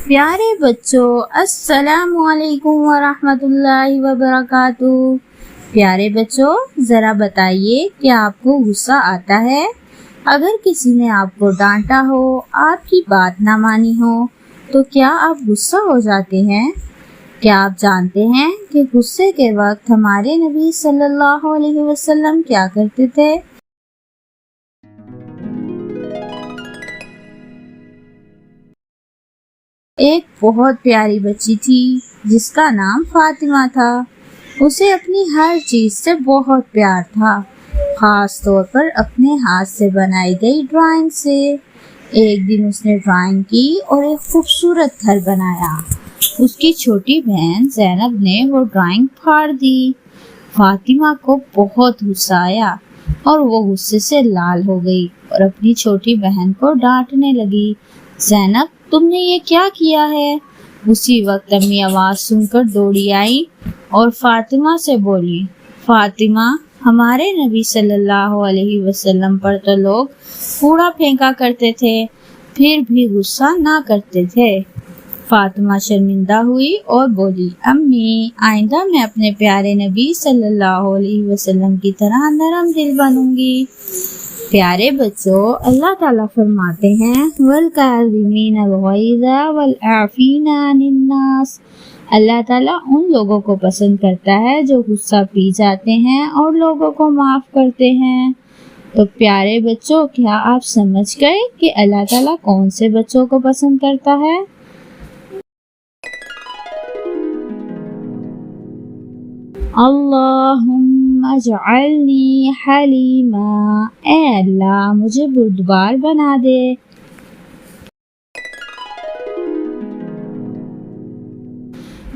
پیارے بچوں، السلام علیکم ورحمۃ اللہ وبرکاتہ۔ پیارے بچوں، ذرا بتائیے کہ آپ کو غصہ آتا ہے؟ اگر کسی نے آپ کو ڈانٹا ہو، آپ کی بات نہ مانی ہو، تو کیا آپ غصہ ہو جاتے ہیں؟ کیا آپ جانتے ہیں کہ غصے کے وقت ہمارے نبی صلی اللہ علیہ وسلم کیا کرتے تھے؟ ایک بہت پیاری بچی تھی جس کا نام فاطمہ تھا۔ اسے اپنی ہر چیز سے بہت پیار تھا، خاص طور پر اپنے ہاتھ سے بنائی گئی ڈرائنگ سے۔ ایک دن اس نے ڈرائنگ کی اور ایک خوبصورت گھر بنایا۔ اس کی چھوٹی بہن زینب نے وہ ڈرائنگ پھاڑ دی۔ فاطمہ کو بہت غصہ آیا اور وہ غصے سے لال ہو گئی اور اپنی چھوٹی بہن کو ڈانٹنے لگی۔ زینب، تم نے یہ کیا کیا ہے؟ اسی وقت امی آواز سن کر دوڑی آئی اور فاطمہ سے بولی، فاطمہ، ہمارے نبی صلی اللہ علیہ وسلم پر تو لوگ کوڑا پھینکا کرتے تھے، پھر بھی غصہ نہ کرتے تھے۔ فاطمہ شرمندہ ہوئی اور بولی، امی، آئندہ میں اپنے پیارے نبی صلی اللہ علیہ وسلم کی طرح نرم دل بنوں گی۔ پیارے بچوں، اللہ تعالیٰ فرماتے ہیں، وَالْكَاظِمِينَ الْغَيْظَ وَالْعَافِينَ عَنِ النَّاسِ۔ اللہ تعالیٰ ان لوگوں کو پسند کرتا ہے جو غصہ پی جاتے ہیں اور لوگوں کو معاف کرتے ہیں۔ تو پیارے بچوں، کیا آپ سمجھ گئے کہ اللہ تعالیٰ کون سے بچوں کو پسند کرتا ہے؟ اللہم اجعلنی حلیما، اے اللہ مجھے بردبار بنا دے۔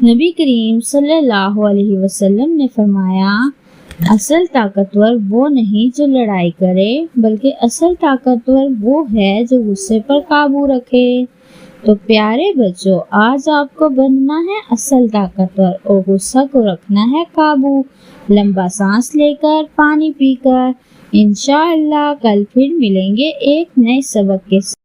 نبی کریم صلی اللہ علیہ وسلم نے فرمایا، اصل طاقتور وہ نہیں جو لڑائی کرے، بلکہ اصل طاقتور وہ ہے جو غصے پر قابو رکھے۔ تو پیارے بچوں، آج آپ کو بننا ہے اصل طاقتور اور غصہ کو رکھنا ہے قابو، لمبا سانس لے کر، پانی پی کر۔ انشاءاللہ کل پھر ملیں گے ایک نئے سبق کے ساتھ۔